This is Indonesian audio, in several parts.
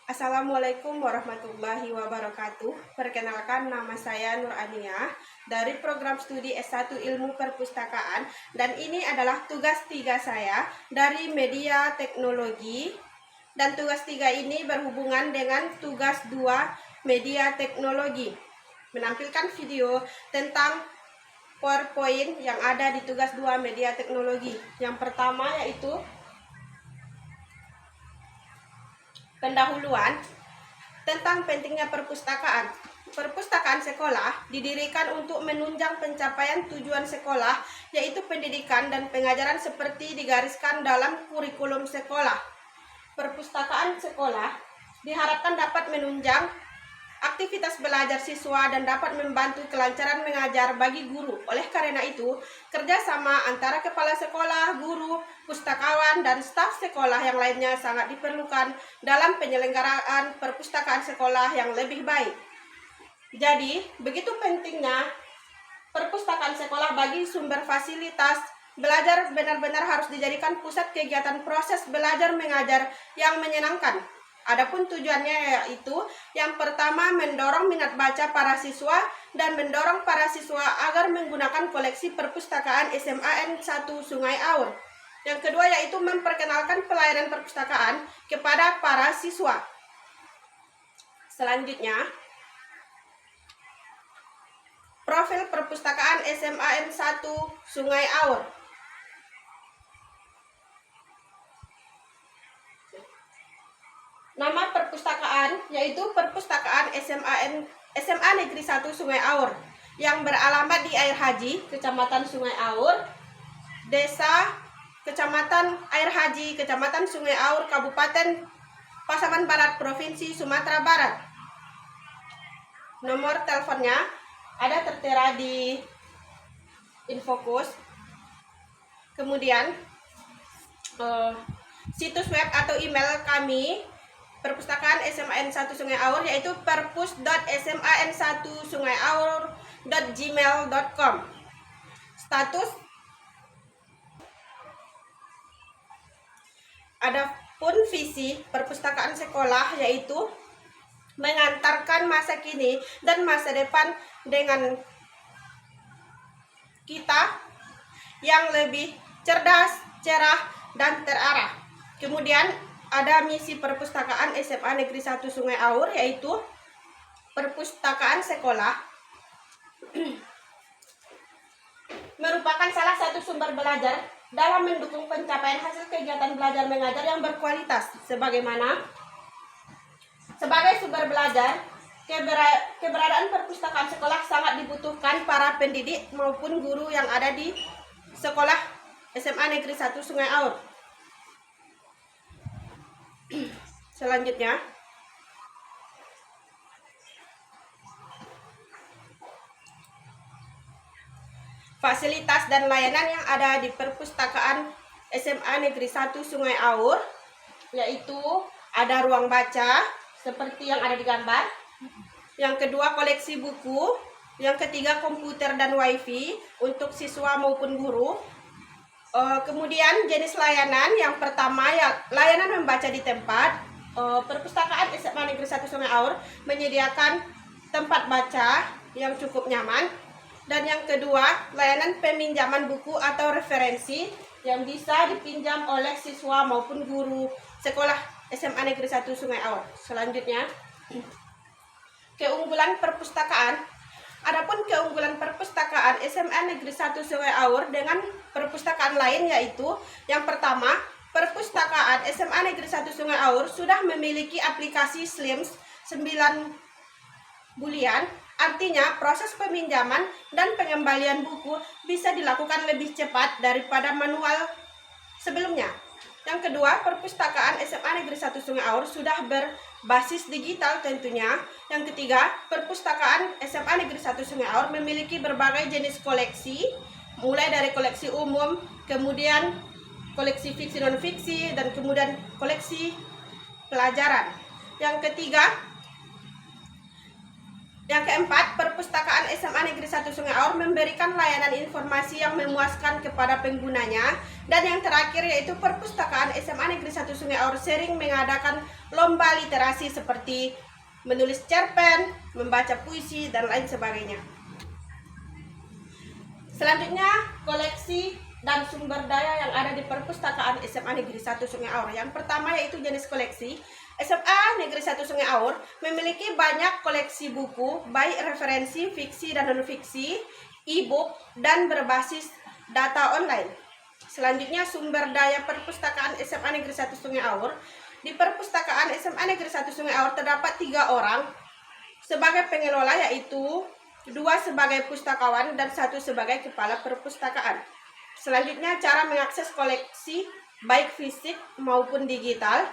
Assalamualaikum warahmatullahi wabarakatuh. Perkenalkan, nama saya Nur Ania dari program studi S1 Ilmu Perpustakaan, dan ini adalah tugas 3 saya dari media teknologi, dan tugas 3 ini berhubungan dengan tugas 2 media teknologi, menampilkan video tentang PowerPoint yang ada di tugas 2 media teknologi. Yang pertama yaitu pendahuluan tentang pentingnya perpustakaan. Perpustakaan sekolah didirikan untuk menunjang pencapaian tujuan sekolah, yaitu pendidikan dan pengajaran seperti digariskan dalam kurikulum sekolah. Perpustakaan sekolah diharapkan dapat menunjang aktivitas belajar siswa dan dapat membantu kelancaran mengajar bagi guru. Oleh karena itu, kerjasama antara kepala sekolah, guru, pustakawan, dan staf sekolah yang lainnya sangat diperlukan dalam penyelenggaraan perpustakaan sekolah yang lebih baik. Jadi, begitu pentingnya perpustakaan sekolah bagi sumber fasilitas belajar benar-benar harus dijadikan pusat kegiatan proses belajar mengajar yang menyenangkan. Adapun tujuannya yaitu yang pertama mendorong minat baca para siswa dan mendorong para siswa agar menggunakan koleksi perpustakaan SMA N1 Sungai Aur. Yang kedua yaitu memperkenalkan pelayanan perpustakaan kepada para siswa. Selanjutnya, profil perpustakaan SMA N1 Sungai Aur. Nama perpustakaan yaitu Perpustakaan SMA Negeri 1 Sungai Aur yang beralamat di Air Haji, Kecamatan Sungai Aur, Desa Kecamatan Air Haji, Kecamatan Sungai Aur, Kabupaten Pasaman Barat, Provinsi Sumatera Barat. Nomor teleponnya ada tertera di infokus. Kemudian situs web atau email kami Perpustakaan SMA N1 Sungai Aur yaitu perpus.sma1sungaiaur.gmail.com. Status adapun visi perpustakaan sekolah yaitu mengantarkan masa kini dan masa depan dengan kita yang lebih cerdas, cerah, dan terarah. Kemudian ada misi perpustakaan SMA Negeri 1 Sungai Aur yaitu perpustakaan sekolah merupakan salah satu sumber belajar dalam mendukung pencapaian hasil kegiatan belajar mengajar yang berkualitas. Sebagai sumber belajar, keberadaan perpustakaan sekolah sangat dibutuhkan para pendidik maupun guru yang ada di sekolah SMA Negeri 1 Sungai Aur. Selanjutnya, fasilitas dan layanan yang ada di perpustakaan SMA Negeri 1 Sungai Aur yaitu ada ruang baca seperti yang ada di gambar. Yang kedua, koleksi buku. Yang ketiga, komputer dan wifi untuk siswa maupun guru. Kemudian jenis layanan, yang pertama ya layanan membaca di tempat. Perpustakaan SMA Negeri 1 Sungai Aur menyediakan tempat baca yang cukup nyaman. Dan yang kedua, layanan peminjaman buku atau referensi yang bisa dipinjam oleh siswa maupun guru sekolah SMA Negeri 1 Sungai Aur. Selanjutnya, keunggulan perpustakaan. Adapun keunggulan perpustakaan SMA Negeri 1 Sungai Aur dengan perpustakaan lain yaitu yang pertama, perpustakaan SMA Negeri 1 Sungai Aur sudah memiliki aplikasi SLIMS 9 bulian. Artinya proses peminjaman dan pengembalian buku bisa dilakukan lebih cepat daripada manual sebelumnya. Yang kedua, perpustakaan SMA Negeri 1 Sungai Aur sudah berbasis digital tentunya. Yang ketiga, perpustakaan SMA Negeri 1 Sungai Aur memiliki berbagai jenis koleksi, mulai dari koleksi umum, kemudian koleksi fiksi non-fiksi, dan kemudian koleksi pelajaran. Yang ketiga, Yang keempat, perpustakaan SMA Negeri 1 Sungai Aur memberikan layanan informasi yang memuaskan kepada penggunanya. Dan yang terakhir yaitu perpustakaan SMA Negeri 1 Sungai Aur sering mengadakan lomba literasi seperti menulis cerpen, membaca puisi, dan lain sebagainya. Selanjutnya, koleksi dan sumber daya yang ada di perpustakaan SMA Negeri 1 Sungai Aur. Yang pertama yaitu jenis koleksi. SMA Negeri 1 Sungai Aur memiliki banyak koleksi buku, baik referensi, fiksi dan non-fiksi, e-book, dan berbasis data online. Selanjutnya, sumber daya perpustakaan SMA Negeri 1 Sungai Aur. Di perpustakaan SMA Negeri 1 Sungai Aur terdapat 3 orang sebagai pengelola, yaitu 2 sebagai pustakawan dan 1 sebagai kepala perpustakaan. Selanjutnya, cara mengakses koleksi baik fisik maupun digital.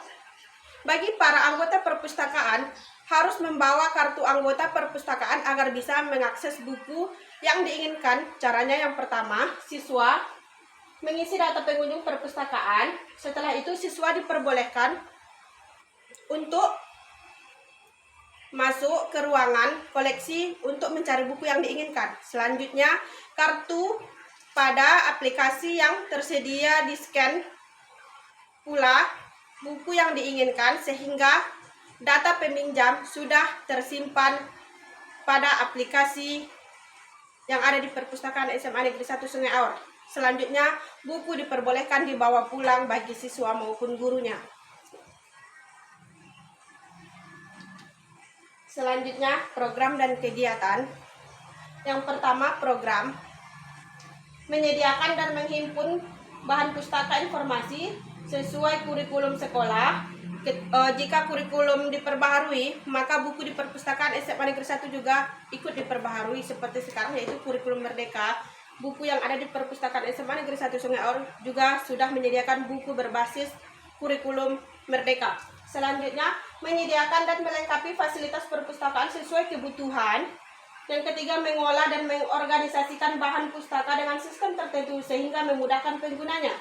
Bagi para anggota perpustakaan, harus membawa kartu anggota perpustakaan agar bisa mengakses buku yang diinginkan. Caranya yang pertama, siswa mengisi data pengunjung perpustakaan. Setelah itu, siswa diperbolehkan untuk masuk ke ruangan koleksi untuk mencari buku yang diinginkan. Selanjutnya, kartu pada aplikasi yang tersedia di-scan pula buku yang diinginkan sehingga data peminjam sudah tersimpan pada aplikasi yang ada di perpustakaan SMA Negeri 1 Sungai Aur. Selanjutnya, buku diperbolehkan dibawa pulang bagi siswa maupun gurunya. Selanjutnya, program dan kegiatan. Yang pertama, program menyediakan dan menghimpun bahan pustaka informasi sesuai kurikulum sekolah. Jika kurikulum diperbaharui, maka buku di perpustakaan SMA Negeri 1 juga ikut diperbaharui seperti sekarang, yaitu kurikulum Merdeka. Buku yang ada di perpustakaan SMA Negeri 1 Sungai Aur juga sudah menyediakan buku berbasis kurikulum Merdeka. Selanjutnya, menyediakan dan melengkapi fasilitas perpustakaan sesuai kebutuhan. Yang ketiga, mengolah dan mengorganisasikan bahan pustaka dengan sistem tertentu sehingga memudahkan penggunanya.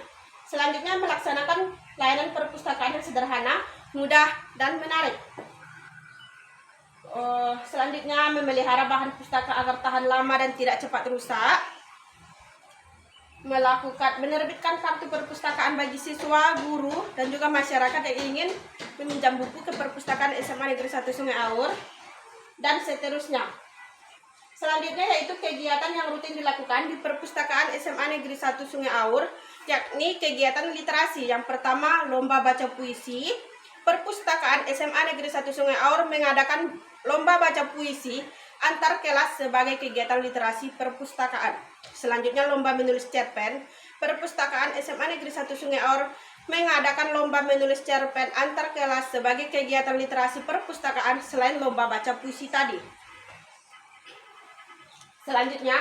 Selanjutnya, melaksanakan layanan perpustakaan yang sederhana, mudah, dan menarik. Selanjutnya, memelihara bahan pustaka agar tahan lama dan tidak cepat rusak. Menerbitkan kartu perpustakaan bagi siswa, guru, dan juga masyarakat yang ingin meminjam buku ke perpustakaan SMA Negeri 1 Sungai Aur, dan seterusnya. Selanjutnya yaitu kegiatan yang rutin dilakukan di perpustakaan SMA Negeri 1 Sungai Aur, yakni kegiatan literasi. Yang pertama, lomba baca puisi. Perpustakaan SMA Negeri 1 Sungai Aur mengadakan lomba baca puisi antar kelas sebagai kegiatan literasi perpustakaan. Selanjutnya, lomba menulis cerpen. Perpustakaan SMA Negeri 1 Sungai Aur mengadakan lomba menulis cerpen antar kelas sebagai kegiatan literasi perpustakaan selain lomba baca puisi tadi. Selanjutnya,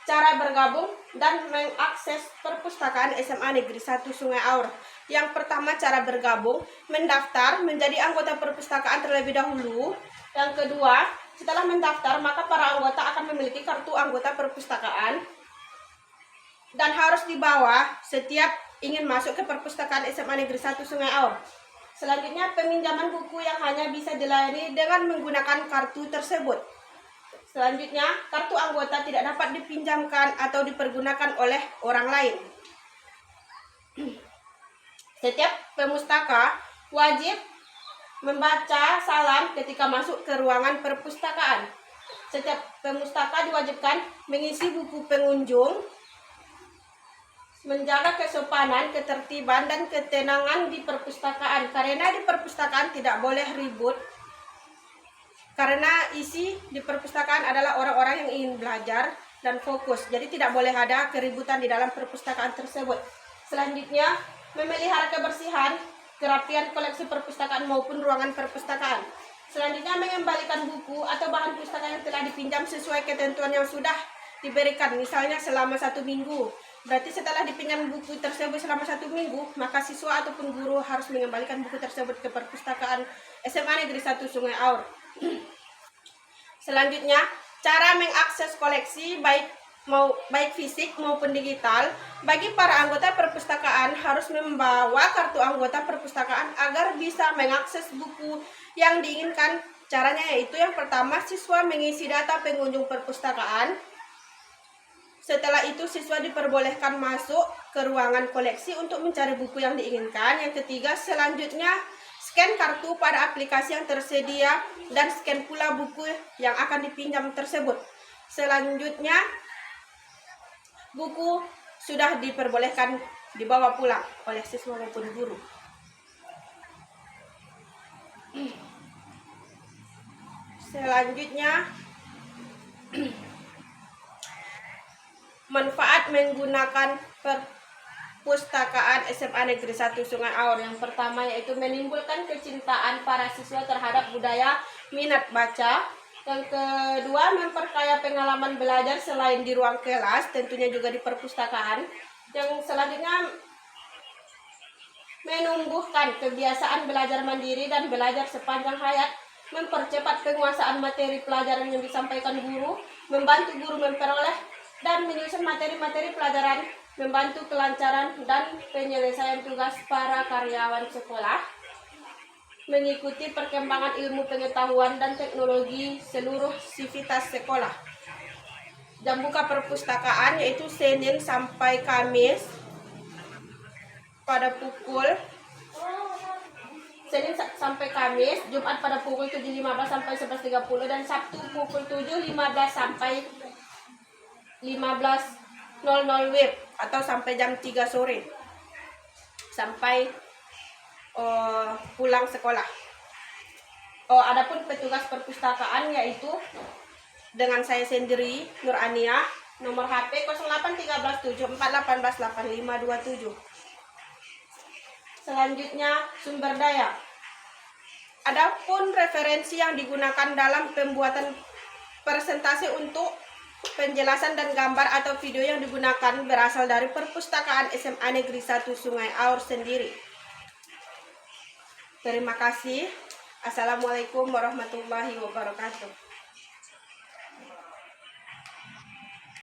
cara bergabung dan mengakses perpustakaan SMA Negeri 1 Sungai Aur. Yang pertama, cara bergabung, mendaftar menjadi anggota perpustakaan terlebih dahulu. Yang kedua, setelah mendaftar, maka para anggota akan memiliki kartu anggota perpustakaan dan harus dibawa setiap ingin masuk ke perpustakaan SMA Negeri 1 Sungai Aur. Selanjutnya, peminjaman buku yang hanya bisa dilayani dengan menggunakan kartu tersebut. Selanjutnya, kartu anggota tidak dapat dipinjamkan atau dipergunakan oleh orang lain. Setiap pemustaka wajib membaca salam ketika masuk ke ruangan perpustakaan. Setiap pemustaka diwajibkan mengisi buku pengunjung, menjaga kesopanan, ketertiban, dan ketenangan di perpustakaan. Karena di perpustakaan tidak boleh ribut. Karena isi di perpustakaan adalah orang-orang yang ingin belajar dan fokus. Jadi tidak boleh ada keributan di dalam perpustakaan tersebut. Selanjutnya, memelihara kebersihan, kerapian koleksi perpustakaan maupun ruangan perpustakaan. Selanjutnya, mengembalikan buku atau bahan pustaka yang telah dipinjam sesuai ketentuan yang sudah diberikan. Misalnya selama 1 minggu. Berarti setelah dipinjam buku tersebut selama 1 minggu, maka siswa ataupun guru harus mengembalikan buku tersebut ke perpustakaan SMA Negeri 1 Sungai Aur. Selanjutnya, cara mengakses koleksi baik mau baik fisik maupun digital. Bagi para anggota perpustakaan harus membawa kartu anggota perpustakaan agar bisa mengakses buku yang diinginkan. Caranya yaitu yang pertama, siswa mengisi data pengunjung perpustakaan. Setelah itu siswa diperbolehkan masuk ke ruangan koleksi untuk mencari buku yang diinginkan. Yang ketiga, selanjutnya scan kartu pada aplikasi yang tersedia dan scan pula buku yang akan dipinjam tersebut. Selanjutnya, buku sudah diperbolehkan dibawa pulang oleh siswa maupun guru. Selanjutnya, manfaat menggunakan perpustakaan SMA Negeri 1 Sungai Aur. Yang pertama yaitu menimbulkan kecintaan para siswa terhadap budaya minat baca. Yang kedua, memperkaya pengalaman belajar selain di ruang kelas, tentunya juga di perpustakaan. Yang selanjutnya, menumbuhkan kebiasaan belajar mandiri dan belajar sepanjang hayat, mempercepat penguasaan materi pelajaran yang disampaikan guru, membantu guru memperoleh dan menyusun materi-materi pelajaran, membantu kelancaran dan penyelesaian tugas para karyawan sekolah, mengikuti perkembangan ilmu pengetahuan dan teknologi seluruh sivitas sekolah. Jam buka perpustakaan yaitu Senin sampai Kamis pada pukul Senin sampai Kamis, Jumat pada pukul 7.15 sampai 11.30 dan Sabtu pukul 7.15 sampai 15.00 WIB atau sampai jam 3 sore sampai pulang sekolah. Adapun petugas perpustakaan yaitu dengan saya sendiri Nur Ania, nomor HP 081374188527. Selanjutnya, sumber daya. Adapun referensi yang digunakan dalam pembuatan presentasi untuk penjelasan dan gambar atau video yang digunakan berasal dari perpustakaan SMA Negeri 1 Sungai Aur sendiri. Terima kasih. Assalamualaikum warahmatullahi wabarakatuh.